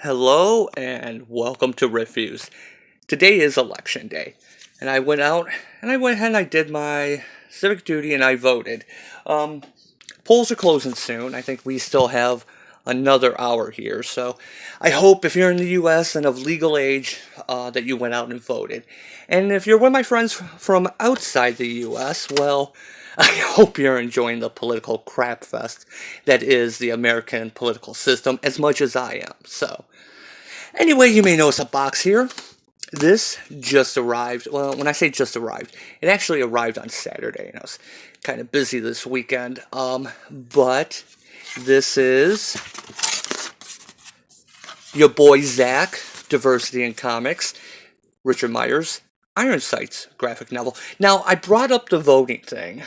Hello and welcome to Reviews. Today is election day, and I went out and I went ahead and I did my civic duty and I voted. Um, Polls are closing soon. I think we still have another hour here, so I hope if you're in the U.S. and of legal age that you went out and voted. And if you're one of my friends from outside the U.S., well, I hope you're enjoying the political crap fest that is the American political system as much as I am. So, anyway, you may notice a box here. This just arrived. Well, when I say just arrived, it actually arrived on Saturday, and I was kind of busy this weekend. But this is your boy Zach, Diversity in Comics, Richard Meyer's Iron Sights graphic novel. Now, I brought up the voting thing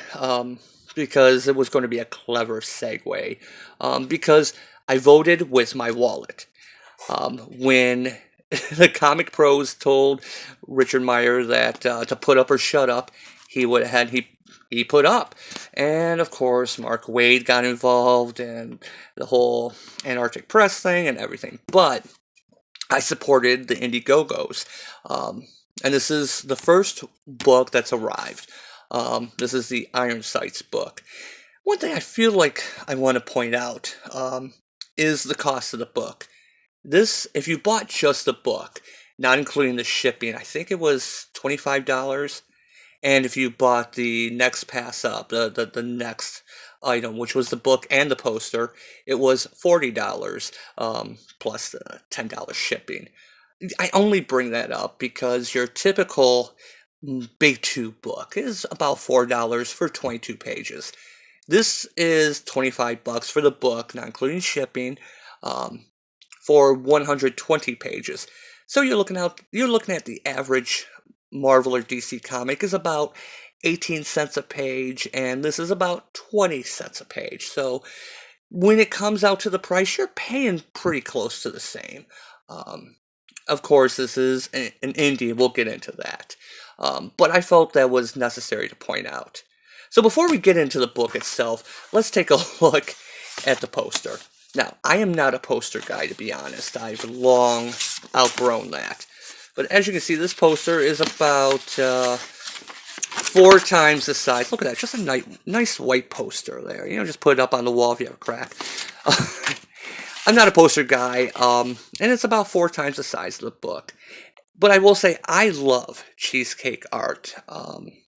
because it was going to be a clever segue. Because I voted with my wallet. When the comic pros told Richard Meyer that to put up or shut up, he put up, and of course Mark Wade got involved and the whole Antarctic Press thing and everything. But I supported the Indiegogos, and this is the first book that's arrived. This is the Iron Sights book. One thing I feel like I want to point out is the cost of the book. This, if you bought just the book, not including the shipping, I think it was $25. And if you bought the next pass up, the next item, which was the book and the poster, it was $40 plus the $10 shipping. I only bring that up because your typical Big 2 book is about $4 for 22 pages. This is $25 for the book, not including shipping. For 120 pages. So you're looking at the average Marvel or DC comic is about 18 cents a page, and this is about 20 cents a page. So when it comes out to the price, you're paying pretty close to the same. Of course, this is an indie, we'll get into that. But I felt that was necessary to point out. So before we get into the book itself, let's take a look at the poster. Now, I am not a poster guy, to be honest. I've long outgrown that. But as you can see, this poster is about 4 times the size. Look at that, just a nice white poster there. You know, just put it up on the wall if you have a crack. I'm not a poster guy, and it's about 4 times the size of the book. But I will say, I love cheesecake art.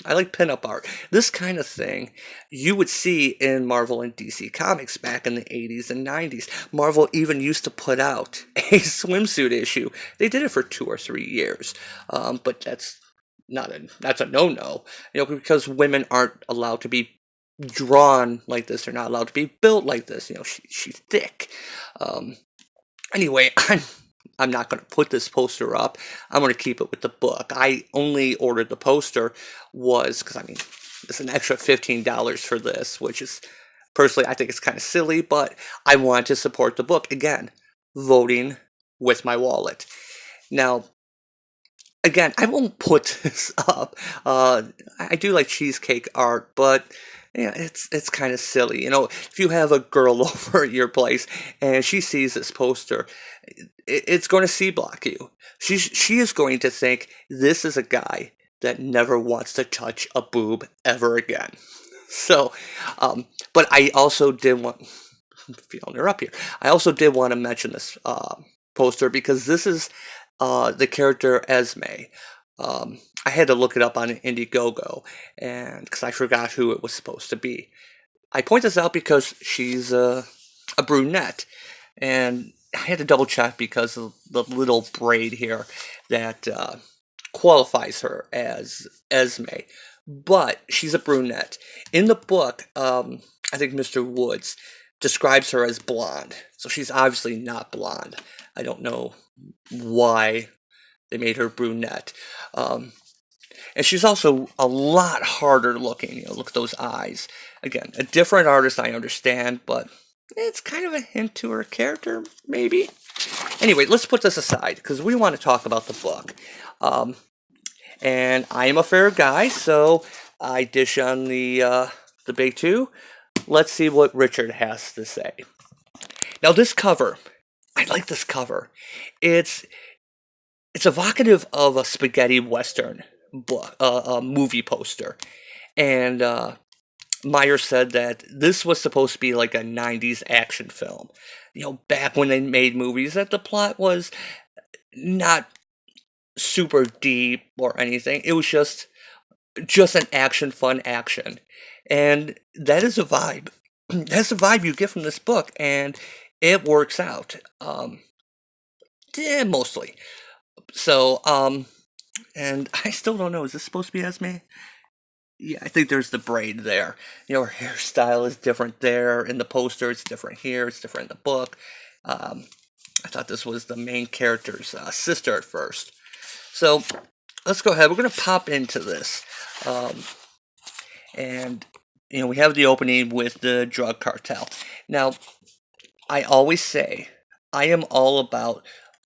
I like pinup art. This kind of thing you would see in Marvel and DC Comics back in the 80s and 90s. Marvel even used to put out a swimsuit issue. They did it for 2 or 3 years. But that's a no-no. You know, because women aren't allowed to be drawn like this. They're not allowed to be built like this. You know, she's thick. Anyway, I'm not going to put this poster up. I'm going to keep it with the book. I only ordered the poster because, I mean, it's an extra $15 for this, which is, personally, I think it's kind of silly, but I want to support the book. Again, voting with my wallet. Now, again, I won't put this up. I do like cheesecake art, but yeah, it's kind of silly. You know, if you have a girl over at your place and she sees this poster, it's going to C-block you. She is going to think this is a guy that never wants to touch a boob ever again. So, but I also did want, feeling her up here. I also did want to mention this poster because this is the character Esme. I had to look it up on Indiegogo, and because I forgot who it was supposed to be. I point this out because she's a brunette, and I had to double check because of the little braid here that qualifies her as Esme. But she's a brunette. In the book, I think Mr. Woods describes her as blonde, so she's obviously not blonde. I don't know why they made her brunette. And she's also a lot harder looking. You know, look at those eyes. Again, a different artist, I understand, but it's kind of a hint to her character, maybe. Anyway, let's put this aside, because we want to talk about the book. And I am a fair guy, so I dish on the Big 2. Let's see what Richard has to say. Now, this cover, I like this cover. It's it's evocative of a spaghetti western book, a movie poster, and Meyer said that this was supposed to be like a '90s action film. Back when they made movies, that the plot was not super deep or anything. It was just an fun action, and that is a vibe. That's the vibe you get from this book, and it works out. Yeah, mostly. So, and I still don't know. Is this supposed to be Esme? Yeah, I think there's the braid there. Her hairstyle is different there in the poster. It's different here. It's different in the book. I thought this was the main character's sister at first. So let's go ahead. We're going to pop into this. And, we have the opening with the drug cartel. Now, I always say I am all about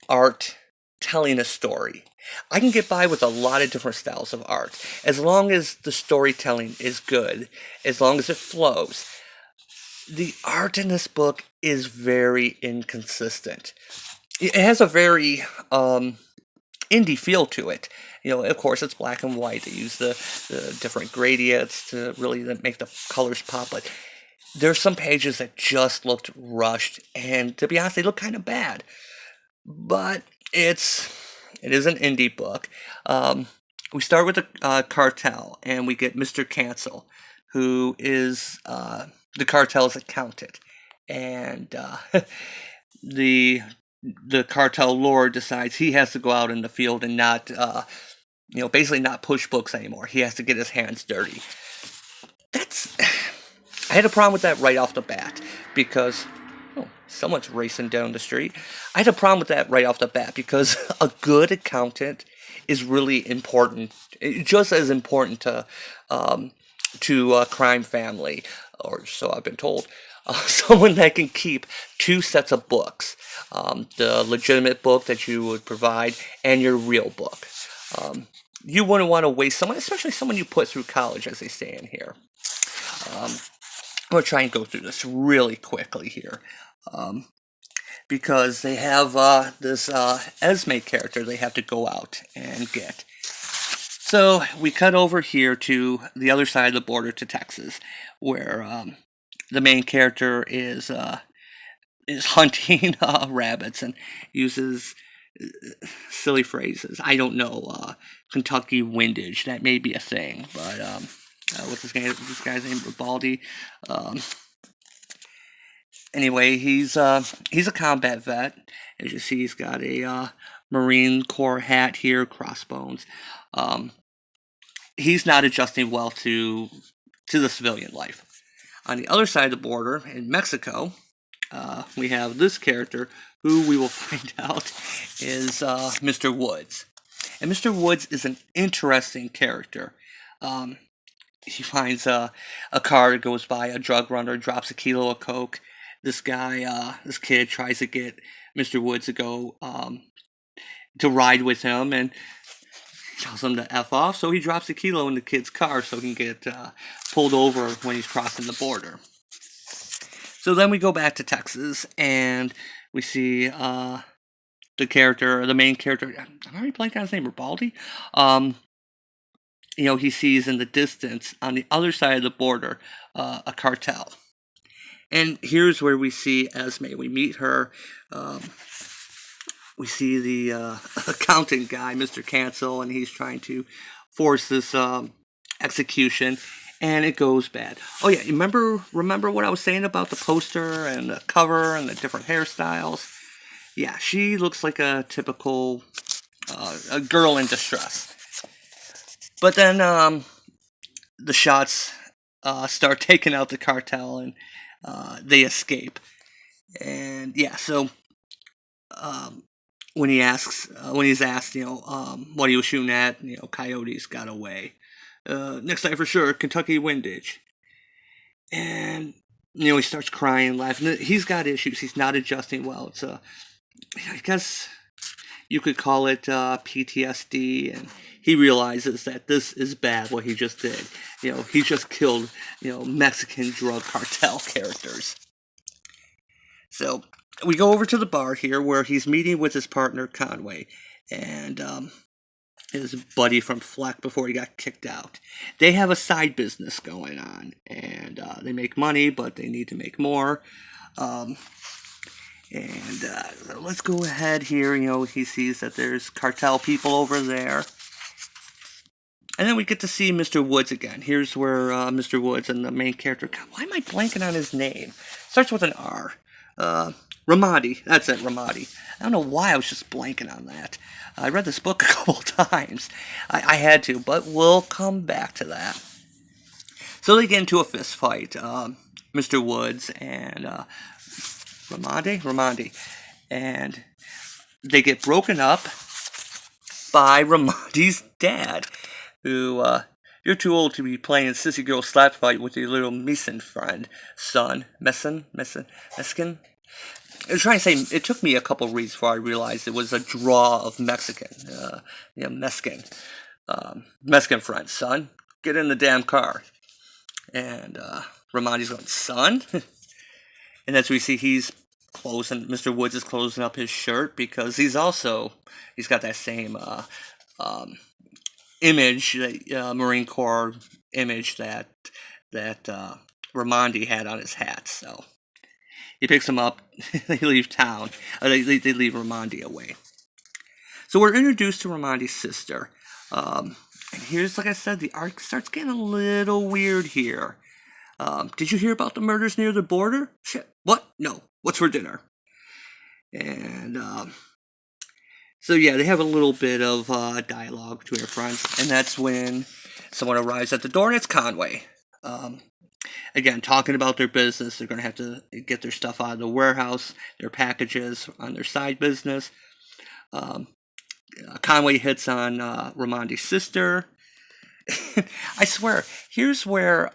art telling a story. I can get by with a lot of different styles of art. As long as the storytelling is good, as long as it flows. The art in this book is very inconsistent. It has a very indie feel to it. Of course, it's black and white. They use the different gradients to really make the colors pop. But there's some pages that just looked rushed, and to be honest, they look kind of bad. But it is an indie book. We start with the cartel, and we get Mr. Cancel, who is the cartel's accountant, and the cartel lord decides he has to go out in the field and not, basically not push books anymore. He has to get his hands dirty. I had a problem with that right off the bat, because someone's racing down the street. I had a problem with that right off the bat because a good accountant is really important, just as important to a crime family, or so I've been told. Someone that can keep two sets of books, the legitimate book that you would provide and your real book. You wouldn't want to waste someone, especially someone you put through college, as they say in here. I'm going to try and go through this really quickly here. Because they have this Esme character they have to go out and get. So we cut over here to the other side of the border to Texas, where the main character is hunting rabbits and uses silly phrases. I don't know, Kentucky windage. That may be a thing, but what's this guy's name? Ribaldi. Anyway, he's a combat vet. As you see, he's got a Marine Corps hat here, crossbones. He's not adjusting well to the civilian life. On the other side of the border, in Mexico, we have this character, who we will find out is Mr. Woods. And Mr. Woods is an interesting character. He finds a car goes by, a drug runner drops a kilo of coke. This kid tries to get Mr. Woods to go to ride with him, and tells him to F off, so he drops a kilo in the kid's car so he can get pulled over when he's crossing the border. So then we go back to Texas, and we see the main character, I'm already blanking on his name, Ribaldi? He sees in the distance, on the other side of the border, a cartel. And here's where we see Esme. We meet her. We see the accountant guy, Mr. Cancel, and he's trying to force this execution, and it goes bad. Oh yeah, remember what I was saying about the poster and the cover and the different hairstyles? Yeah, she looks like a typical a girl in distress. But then the shots start taking out the cartel, and they escape. And yeah, so when he's asked, what he was shooting at, coyotes got away. Next time for sure, Kentucky windage. And he starts crying and laughing. He's got issues. He's not adjusting well. It's I guess you could call it PTSD, and he realizes that this is bad, what he just did. He just killed, Mexican drug cartel characters. So we go over to the bar here where he's meeting with his partner Conway and his buddy from Fleck before he got kicked out. They have a side business going on, and they make money, but they need to make more. Um, and let's go ahead here. He sees that there's cartel people over there. And then we get to see Mr. Woods again. Here's where Mr. Woods and the main character... God, why am I blanking on his name? Starts with an R. Ramadi. That's it, Ramadi. I don't know why I was just blanking on that. I read this book a couple times. I had to, but we'll come back to that. So they get into a fist fight. Mr. Woods and Ramadi. And they get broken up by Ramadi's dad, who, you're too old to be playing sissy girl slap fight with your little Meeson friend, son. Meskin? I was trying to say, it took me a couple reads before I realized it was a draw of Mexican. Meskin. Mexican friend, son, get in the damn car. And Ramadi's going, son? And as we see, Mr. Woods is closing up his shirt because he's got that same image, Marine Corps image that Ramadi had on his hat. So he picks him up. They leave town. They leave Ramadi away. So we're introduced to Ramadi's sister. And here's, like I said, the arc starts getting a little weird here. Did you hear about the murders near the border? Shit. What? No. What's for dinner? And so yeah, they have a little bit of dialogue between their friends, and that's when someone arrives at the door, and it's Conway. Again, talking about their business. They're going to have to get their stuff out of the warehouse, their packages on their side business. Conway hits on Ramadi's sister. I swear, here's where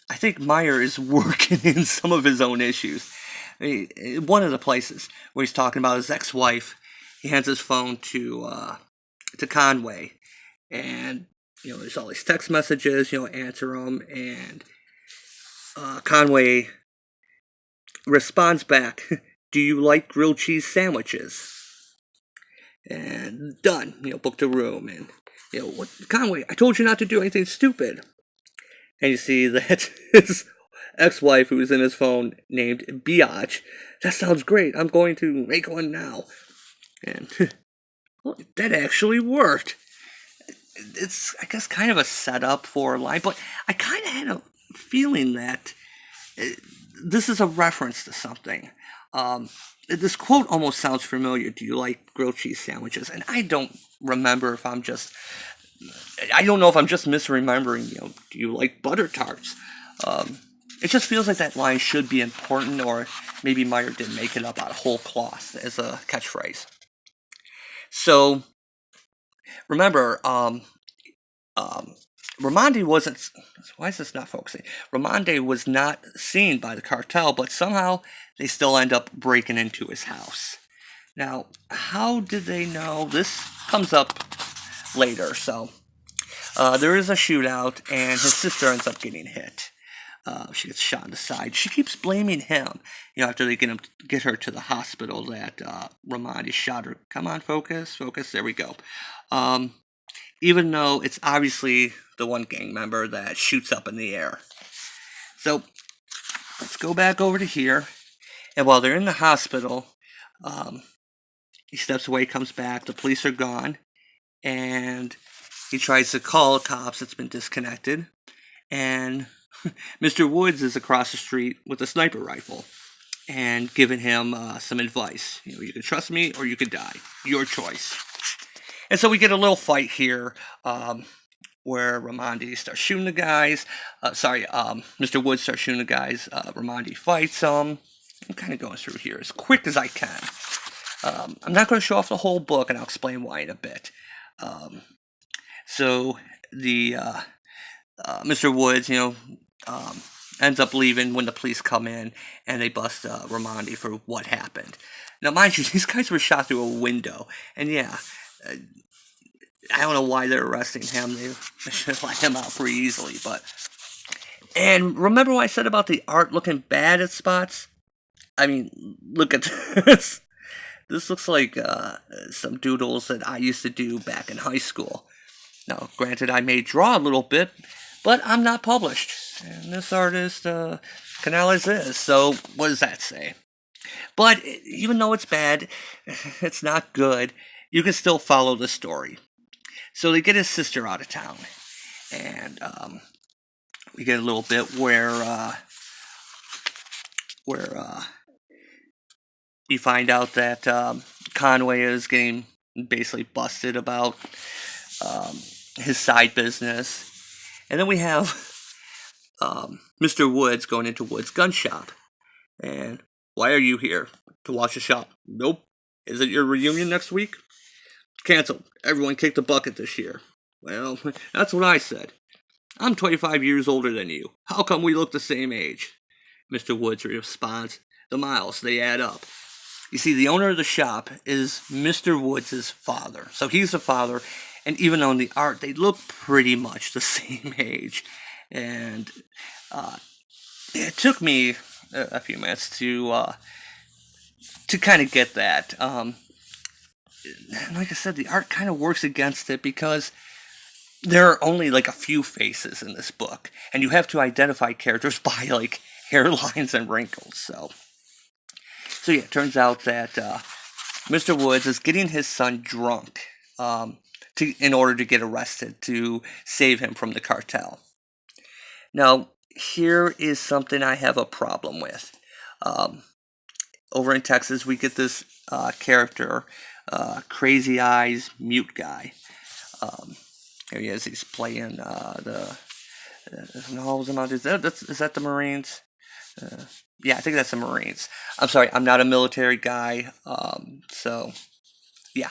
I think Meyer is working in some of his own issues. One of the places where he's talking about his ex-wife, he hands his phone to Conway, and there's all these text messages. Answer them, and Conway responds back, "Do you like grilled cheese sandwiches?" And done. Booked a room, and what, Conway? I told you not to do anything stupid. And you see that his ex-wife, who was in his phone, named Biatch. That sounds great. I'm going to make one now. And well, that actually worked. It's, I guess, kind of a setup for a line, but I kind of had a feeling that this is a reference to something. This quote almost sounds familiar. Do you like grilled cheese sandwiches? And I don't remember if I don't know if I'm just misremembering, do you like butter tarts? It just feels like that line should be important, or maybe Meyer did make it up out of whole cloth as a catchphrase. So, remember, Ramadi wasn't... Why is this not focusing? Ramadi was not seen by the cartel, but somehow they still end up breaking into his house. Now, how did they know? This comes up later, so there is a shootout, and his sister ends up getting hit. She gets shot in the side. She keeps blaming him, after they get her to the hospital that Ramadi shot her. Come on, focus, there we go. Even though it's obviously the one gang member that shoots up in the air. So, let's go back over to here, and while they're in the hospital, he steps away, comes back, the police are gone, and he tries to call the cops. It's been disconnected, and Mr. Woods is across the street with a sniper rifle and giving him some advice. You can trust me or you could die. Your choice. And so we get a little fight here where Ramadi starts shooting the guys. Mr. Woods starts shooting the guys. Ramadi fights them. I'm kind of going through here as quick as I can. I'm not going to show off the whole book, and I'll explain why in a bit. So the Mr. Woods, ends up leaving when the police come in, and they bust Ramadi for what happened. Now, mind you, these guys were shot through a window, and yeah, I don't know why they're arresting him. They should let him out pretty easily, but And remember what I said about the art looking bad at spots? I mean, look at this. This looks like some doodles that I used to do back in high school. Now, granted, I may draw a little bit, but I'm not published. And this artist canalizes this, so what does that say? But even though it's bad, it's not good, you can still follow the story. So they get his sister out of town, and we get a little bit where you find out that Conway is getting basically busted about his side business. And then we have Mr. Woods going into Woods' gun shop. And why are you here? To watch the shop? Nope. Is it your reunion next week? Canceled. Everyone kicked the bucket this year. Well, that's what I said. I'm 25 years older than you. How come we look the same age? Mr. Woods responds, the miles, they add up. You see, the owner of the shop is Mr. Woods' father. So he's the father, and even though in the art they look pretty much the same age. And it took me a few minutes to kind of get that. Like I said, the art kind of works against it because there are only like a few faces in this book, and you have to identify characters by like hairlines and wrinkles. So yeah, it turns out that Mr. Woods is getting his son drunk in order to get arrested to save him from the cartel. Now, here is something I have a problem with. Over in Texas, we get this character, Crazy Eyes Mute Guy. Here he is. He's playing the. Is that the Marines? Yeah, I think that's the Marines. I'm sorry, I'm not a military guy. So, yeah.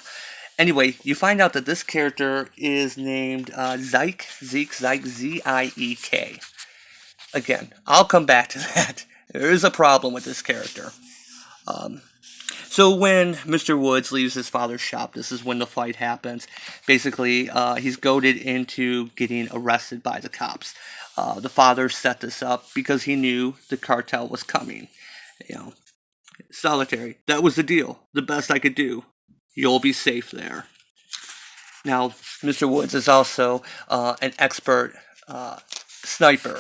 Anyway, you find out that this character is named Zeke, Z-I-E-K. Again, I'll come back to that. There is a problem with this character. So when Mr. Woods leaves his father's shop, this is when the fight happens. Basically, he's goaded into getting arrested by the cops. The father set this up because he knew the cartel was coming. You know, solitary. That was the deal. The best I could do. You'll be safe there. Now, Mr. Woods is also an expert sniper,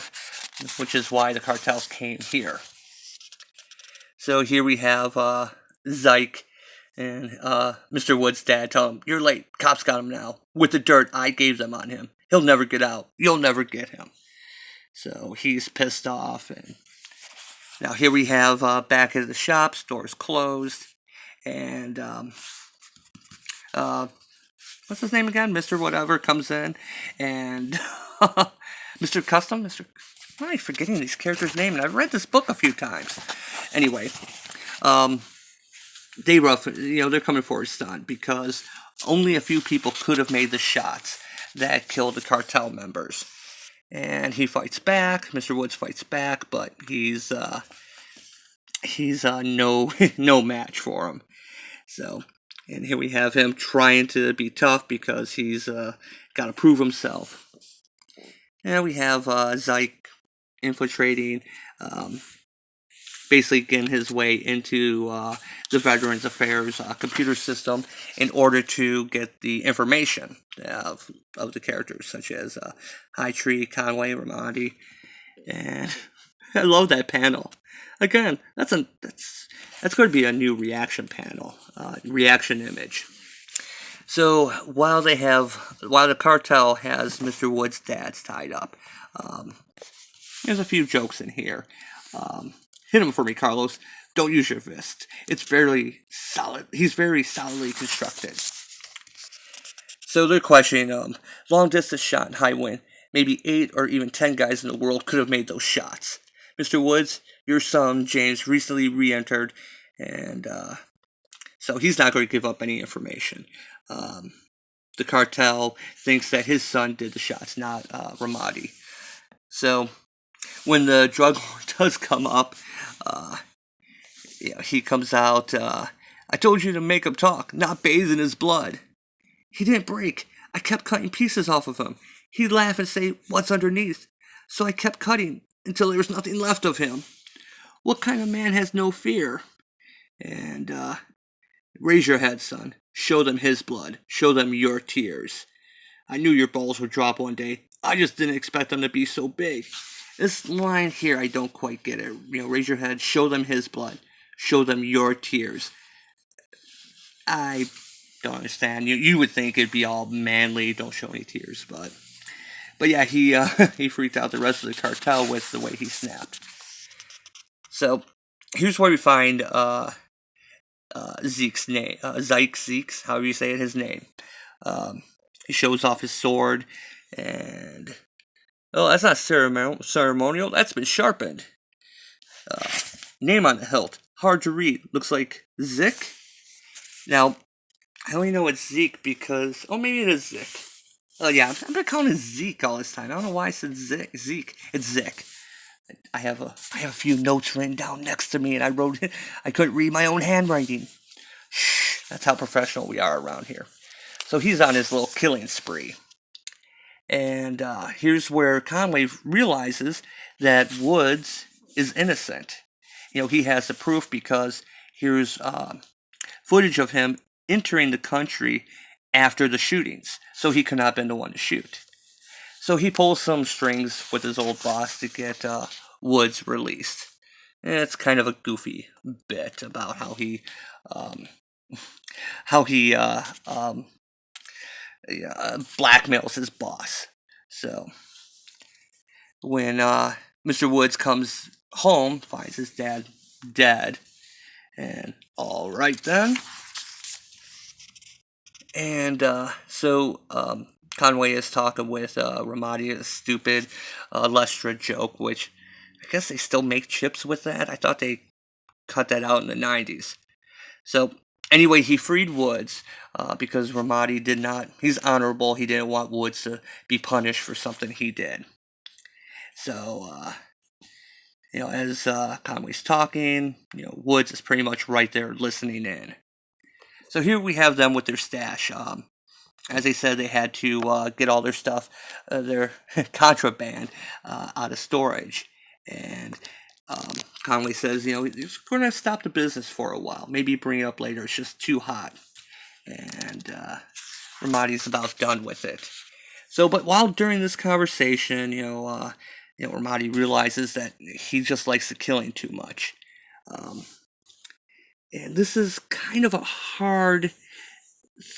which is why the cartels came here. So here we have Zeke and Mr. Woods' dad tell him, you're late, cops got him now. With the dirt I gave them on him. He'll never get out. You'll never get him. So he's pissed off. And now here we have back at the shop, stores closed. And what's his name again? Mr. Whatever comes in. And Mr. Custom? I'm forgetting these characters' names, and I've read this book a few times. Anyway, they're coming for his son because only a few people could have made the shots that killed the cartel members. And he fights back. Mr. Woods fights back, but he's no match for him. So, and here we have him trying to be tough because he's got to prove himself. And we have Zeke infiltrating, basically getting his way into the Veterans Affairs computer system in order to get the information of the characters, such as High Tree, Conway, Ramadi, and I love that panel. Again, that's going to be a new reaction panel, reaction image. So while the cartel has Mr. Woods' dad's tied up, there's a few jokes in here. Hit him for me, Carlos. Don't use your fist. It's very solid. He's very solidly constructed. So they're questioning him. Long distance shot in high wind. Maybe 8 or even 10 guys in the world could have made those shots. Mr. Woods, your son, James, recently re-entered, and so he's not going to give up any information. The cartel thinks that his son did the shots, not Ramadi. So when the drug lord does come up, he comes out, I told you to make him talk, not bathe in his blood. He didn't break. I kept cutting pieces off of him. He'd laugh and say, what's underneath? So I kept cutting. until there was nothing left of him. What kind of man has no fear? And, raise your head, son. Show them his blood. Show them your tears. I knew your balls would drop one day. I just didn't expect them to be so big. This line here, I don't quite get it. Raise your head. Show them his blood. Show them your tears. I don't understand. You would think it'd be all manly, don't show any tears, but yeah, he he freaked out the rest of the cartel with the way he snapped. So here's where we find Zeke's name, Zeke's, however you say it, his name. He shows off his sword, and that's not ceremonial. That's been sharpened. Name on the hilt, hard to read. Looks like Zik. Now, I only know it's Zeke because... Oh, maybe it is Zik. Oh, yeah, I've been calling it Zeke all this time. I don't know why I said Zeke. It's Zik. I have a few notes written down next to me, and I wrote it. I couldn't read my own handwriting. Shh, that's how professional we are around here. So he's on his little killing spree. And here's where Conway realizes that Woods is innocent. He has the proof because here's... footage of him entering the country after the shootings, so he could not have been the one to shoot. So he pulls some strings with his old boss to get Woods released. And it's kind of a goofy bit about how he blackmails his boss. So when Mr. Woods comes home, finds his dad dead. And all right then. And so Conway is talking with Ramadi, a stupid Lestra joke, which I guess they still make chips with that. I thought they cut that out in the 90s. So anyway, he freed Woods because Ramadi did not, he's honorable. He didn't want Woods to be punished for something he did. So, as Conway's talking, Woods is pretty much right there listening in. So here we have them with their stash. As I said, they had to get all their stuff, their contraband, out of storage. And Conway says, he's going to stop the business for a while. Maybe bring it up later. It's just too hot. And Ramadi's about done with it. So, but while during this conversation, Ramadi realizes that he just likes the killing too much. And this is kind of a hard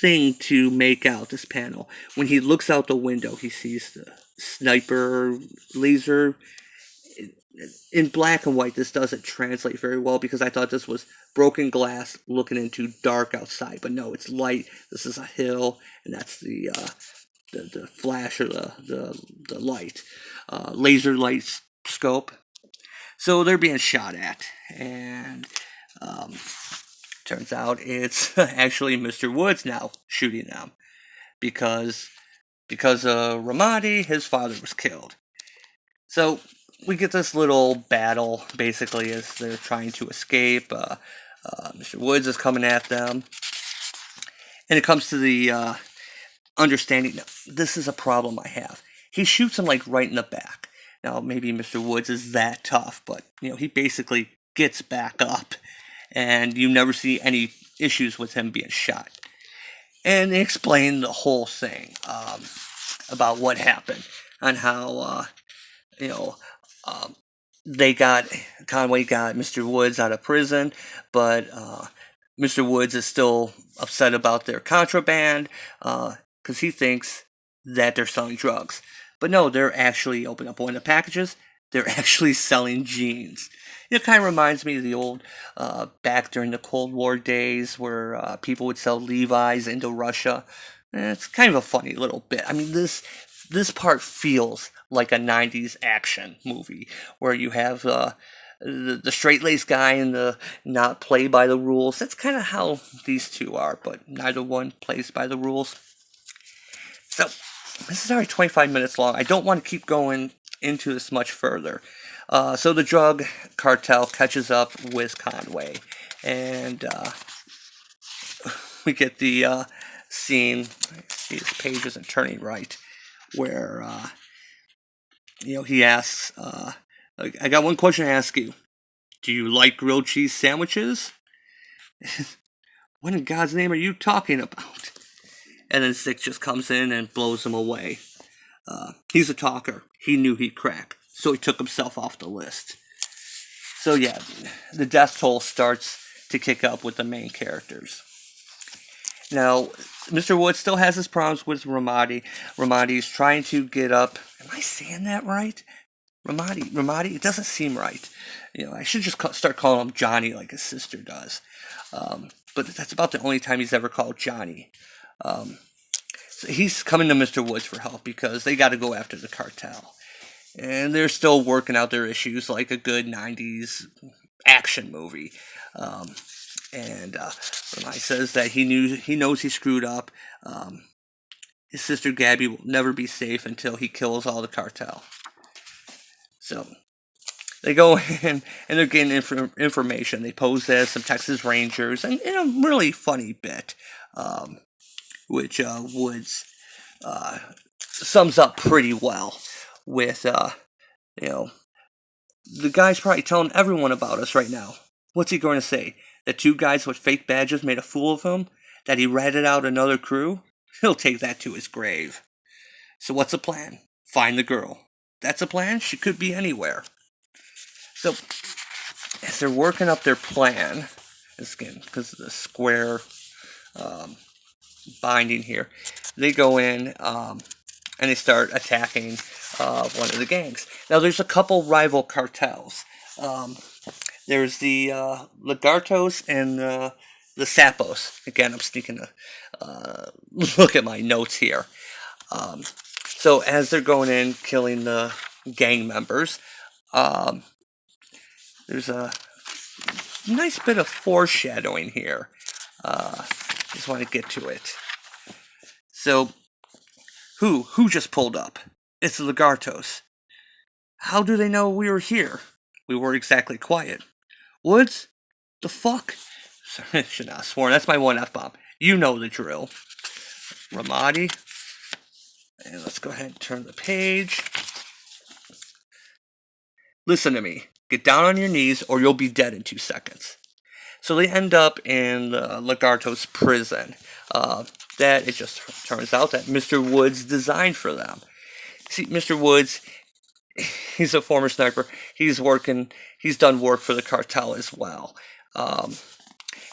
thing to make out, this panel. When he looks out the window, he sees the sniper laser. In black and white, this doesn't translate very well because I thought this was broken glass looking into dark outside. But no, it's light. This is a hill, and that's the flash or the light. Laser light scope. So they're being shot at, and turns out it's actually Mr. Woods now shooting them because of Ramadi, his father was killed. So we get this little battle basically as they're trying to escape. Mr. Woods is coming at them, and it comes to the understanding. Now, this is a problem I have. He shoots him like right in the back. Now maybe Mr. Woods is that tough, but he basically gets back up, and you never see any issues with him being shot. And they explain the whole thing about what happened and how Conway got Mr. Woods out of prison, but Mr. Woods is still upset about their contraband because he thinks that they're selling drugs. But no, they're actually opening up one of the packages. They're actually selling jeans. It kind of reminds me of the old, back during the Cold War days where people would sell Levi's into Russia. It's kind of a funny little bit. I mean, this part feels like a 90s action movie where you have the straight-laced guy and the not play by the rules. That's kind of how these two are, but neither one plays by the rules. So this is already 25 minutes long. I don't want to keep going into this much further. So the drug cartel catches up with Conway, and we get the scene. See, this page isn't turning right, where he asks I got one question to ask you. Do you like grilled cheese sandwiches? What in God's name are you talking about? And then Six just comes in and blows him away. He's a talker. He knew he'd crack, so he took himself off the list. So yeah, the death toll starts to kick up with the main characters. Now, Mr. Wood still has his problems with Ramadi. Ramadi's trying to get up. Am I saying that right? Ramadi? It doesn't seem right. I should just start calling him Johnny like his sister does. But that's about the only time he's ever called Johnny. So he's coming to Mr. Woods for help because they got to go after the cartel. And they're still working out their issues like a good 90s action movie. And Ramadi says that he knows he screwed up. His sister Gabby will never be safe until he kills all the cartel. So they go in and they're getting information. They pose as some Texas Rangers, and in a really funny bit, which Woods sums up pretty well with, the guy's probably telling everyone about us right now. What's he going to say? That two guys with fake badges made a fool of him? That he ratted out another crew? He'll take that to his grave. So what's the plan? Find the girl. That's a plan? She could be anywhere. So, as they're working up their plan, again, because of the square binding here, they go in and they start attacking one of the gangs. Now, there's a couple rival cartels. There's the Lagartos and the Sapos. Again, I'm sneaking to look at my notes here. So as they're going in, killing the gang members, there's a nice bit of foreshadowing here. Just want to get to it. So, who just pulled up? It's the Lagartos. How do they know we were here? We were exactly quiet. Woods? The fuck? Sorry, I should not have sworn. That's my one F-bomb. You know the drill. Ramadi. And let's go ahead and turn the page. Listen to me. Get down on your knees or you'll be dead in 2 seconds. So they end up in the Lagartos prison. That it just turns out that Mr. Woods designed for them. See, Mr. Woods, he's a former sniper. He's done work for the cartel as well.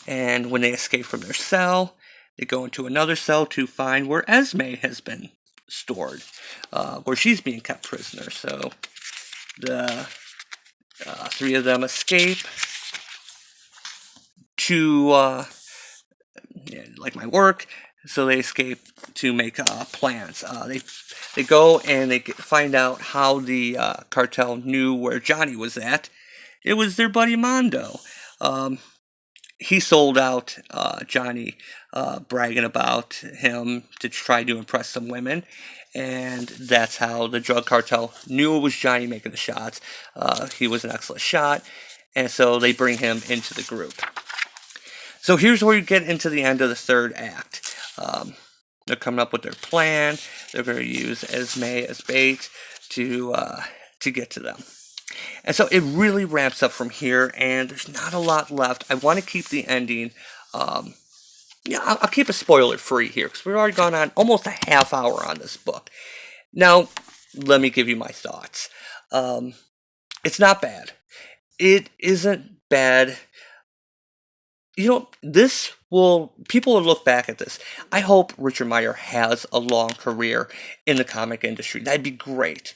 And when they escape from their cell, they go into another cell to find where Esme has been stored, where she's being kept prisoner. So the three of them escape to, like my work, so they escape to make plans. They go and they find out how the cartel knew where Johnny was at. It was their buddy Mondo. He sold out Johnny, bragging about him to try to impress some women. And that's how the drug cartel knew it was Johnny making the shots. He was an excellent shot. And so they bring him into the group. So here's where you get into the end of the third act. They're coming up with their plan. They're going to use Esme as bait to get to them. And so it really ramps up from here, and there's not a lot left. I want to keep the ending. I'll keep it spoiler-free here, because we've already gone on almost a half hour on this book. Now, let me give you my thoughts. It's not bad. It isn't bad. People will look back at this. I hope Richard Meyer has a long career in the comic industry. That'd be great.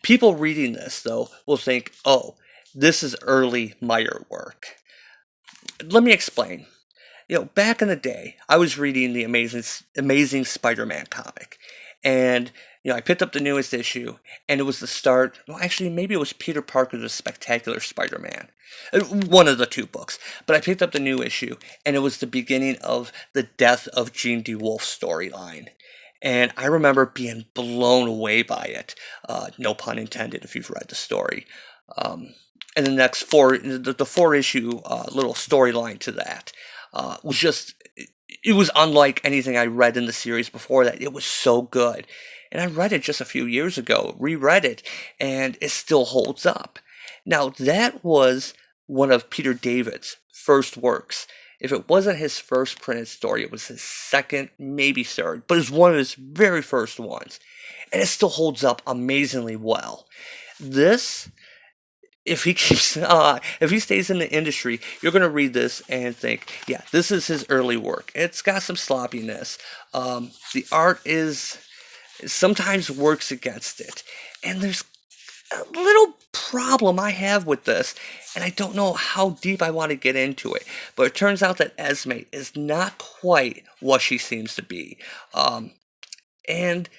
People reading this, though, will think, oh, this is early Meyer work. Let me explain. Back in the day, I was reading the Amazing Spider-Man comic. And, I picked up the newest issue, and it was the start. Well, actually, maybe it was Peter Parker, the Spectacular Spider-Man. One of the two books. But I picked up the new issue, and it was the beginning of the death of Jean DeWolf storyline. And I remember being blown away by it. No pun intended if you've read the story. And the next the 4-issue little storyline to that was just, it was unlike anything I read in the series before that. It was so good. And I read it just a few years ago, reread it, and it still holds up. Now, that was one of Peter David's first works. If it wasn't his first printed story, it was his second, maybe third, but it's one of his very first ones. And it still holds up amazingly well. This, if he keeps, if he stays in the industry, you're going to read this and think, yeah, this is his early work. It's got some sloppiness. The art is sometimes works against it. And there's a little problem I have with this, and I don't know how deep I want to get into it, but it turns out that Esme is not quite what she seems to be. And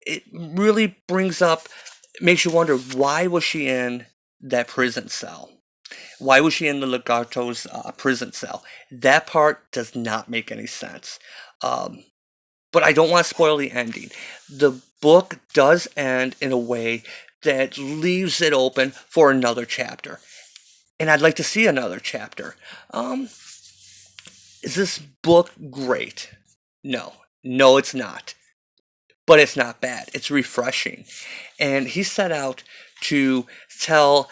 it really makes you wonder, why was she in that prison cell? Why was she in the Legarto's prison cell? That part does not make any sense. But I don't want to spoil the ending. The book does end in a way that leaves it open for another chapter. And I'd like to see another chapter. Is this book great? No. No, it's not. But it's not bad. It's refreshing. And he set out to tell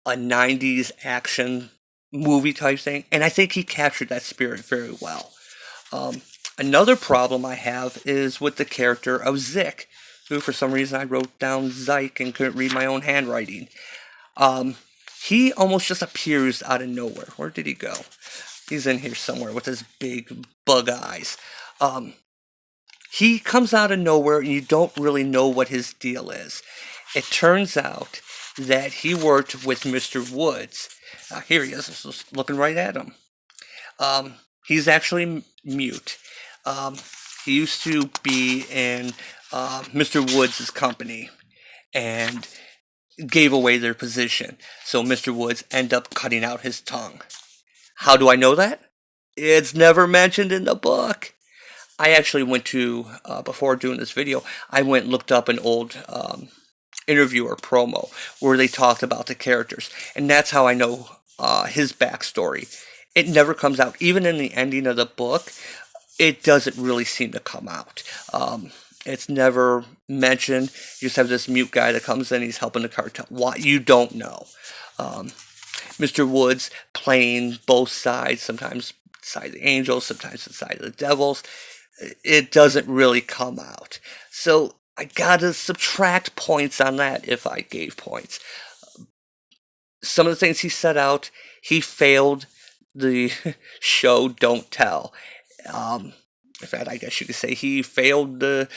a 90s action movie type thing. And I think he captured that spirit very well. Another problem I have is with the character of Zik, who for some reason I wrote down Zyke and couldn't read my own handwriting. He almost just appears out of nowhere. Where did he go? He's in here somewhere with his big bug eyes. He comes out of nowhere and you don't really know what his deal is. It turns out that he worked with Mr. Woods. Here he is, just looking right at him. He's actually mute. He used to be in Mr. Woods' company and gave away their position. So Mr. Woods ended up cutting out his tongue. How do I know that? It's never mentioned in the book. I actually went to, before doing this video, I went and looked up an old interview or promo where they talked about the characters. And that's how I know his backstory. It never comes out. Even in the ending of the book, it doesn't really seem to come out. It's never mentioned. You just have this mute guy that comes in, he's helping the cartel. Why? You don't know. Mr. Woods playing both sides, sometimes the side of the angels, sometimes the side of the devils. It doesn't really come out. So I gotta subtract points on that if I gave points. Some of the things he set out, he failed the show Don't Tell. In fact, I guess you could say he failed the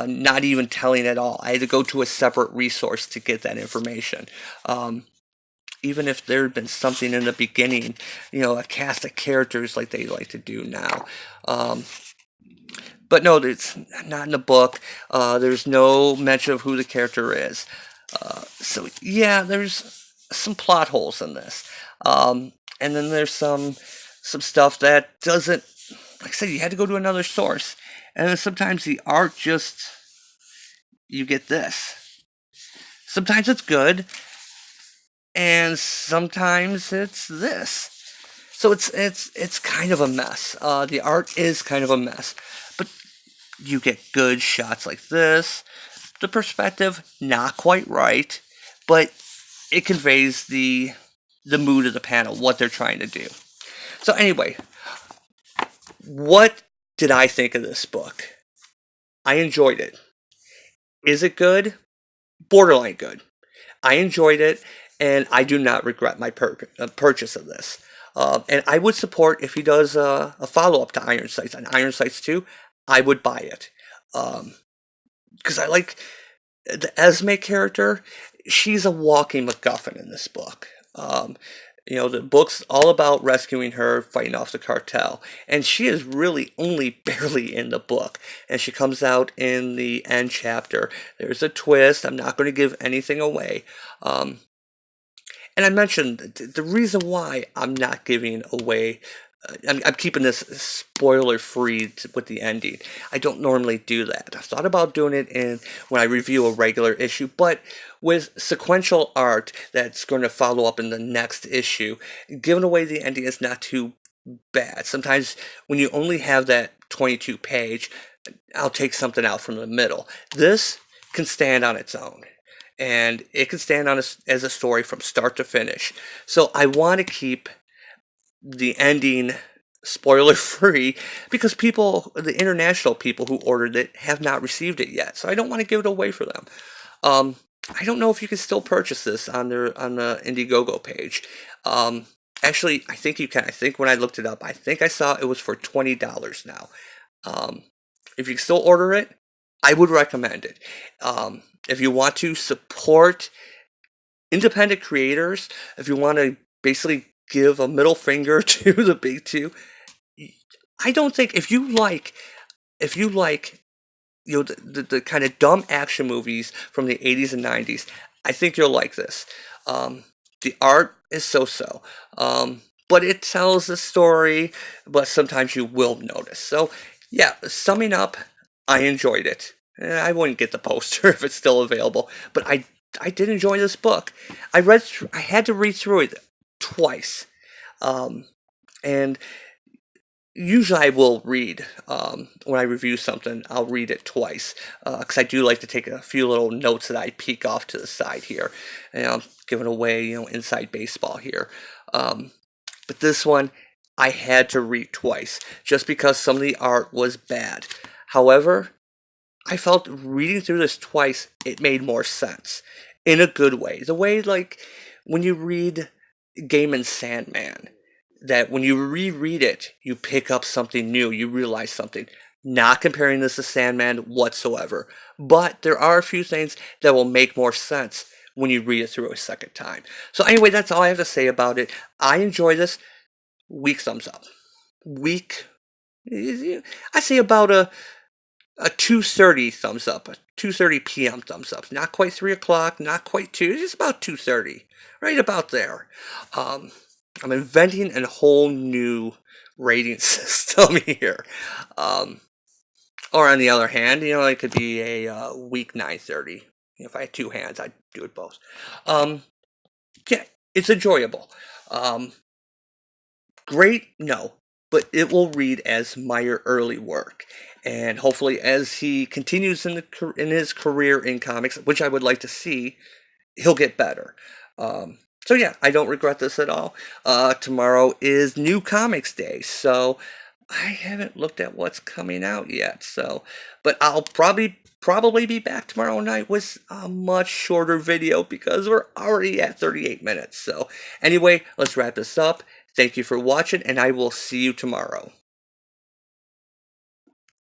not even telling at all. I had to go to a separate resource to get that information. Even if there had been something in the beginning, a cast of characters like they like to do now. But no, it's not in the book. There's no mention of who the character is. So yeah, there's some plot holes in this. And then there's some stuff that doesn't, like I said, you had to go to another source. And then sometimes the art just, you get this. Sometimes it's good, and sometimes it's this. So it's kind of a mess. The art is kind of a mess. But you get good shots like this. The perspective, not quite right, but it conveys the mood of the panel, what they're trying to do. So anyway, what did I think of this book? I enjoyed it. Is it good? Borderline good. I enjoyed it, and I do not regret my purchase of this. And I would support if he does a follow-up to Iron Sights. On Iron Sights 2, I would buy it. Because I like the Esme character. She's a walking MacGuffin in this book. The book's all about rescuing her, fighting off the cartel. And she is really only barely in the book. And she comes out in the end chapter. There's a twist. I'm not going to give anything away. And I mentioned the reason why I'm not giving away, I'm keeping this spoiler-free with the ending. I don't normally do that. I've thought about doing it when I review a regular issue, but with sequential art that's going to follow up in the next issue, giving away the ending is not too bad. Sometimes when you only have that 22 page, I'll take something out from the middle. This can stand on its own, and it can stand on as a story from start to finish. So I want to keep the ending spoiler free because people, the international people who ordered it, have not received it yet. So I don't want to give it away for them. Um, I don't know if you can still purchase this on the Indiegogo page. Actually, I think you can. I think when I looked it up, I think I saw it was for $20 now. Um, if you can still order it, I would recommend it. If you want to support independent creators, if you want to basically give a middle finger to the big two, I don't think if you like the kind of dumb action movies from the 80s and 90s, I think you'll like this. The art is so-so, but it tells the story, but sometimes you will notice. So yeah, summing up, I enjoyed it. I wouldn't get the poster if it's still available, but I did enjoy this book. I had to read through it twice, and usually I will read, when I review something, I'll read it twice, because I do like to take a few little notes that I peek off to the side here, and I'm giving away, inside baseball here. But this one, I had to read twice, just because some of the art was bad. However, I felt reading through this twice, it made more sense, in a good way. The way, like, when you read Gaiman's Sandman, that when you reread it, you pick up something new, you realize something. Not comparing this to Sandman whatsoever, but there are a few things that will make more sense when you read it through a second time. So anyway, that's all I have to say about it. I enjoy this. Weak thumbs up. Weak, I say about a 2:30 thumbs up, a 2:30 p.m. thumbs up. Not quite 3 o'clock, not quite 2, just about 2:30, right about there. I'm inventing a whole new rating system here. Or on the other hand, it could be a weak 9:30. If I had two hands, I'd do it both. Yeah, it's enjoyable. Great, no, but it will read as Meyer early work, and hopefully, as he continues in his career in comics, which I would like to see, he'll get better. So yeah, I don't regret this at all. Tomorrow is New Comics Day, so I haven't looked at what's coming out yet. But I'll probably be back tomorrow night with a much shorter video because we're already at 38 minutes. So anyway, let's wrap this up. Thank you for watching, and I will see you tomorrow.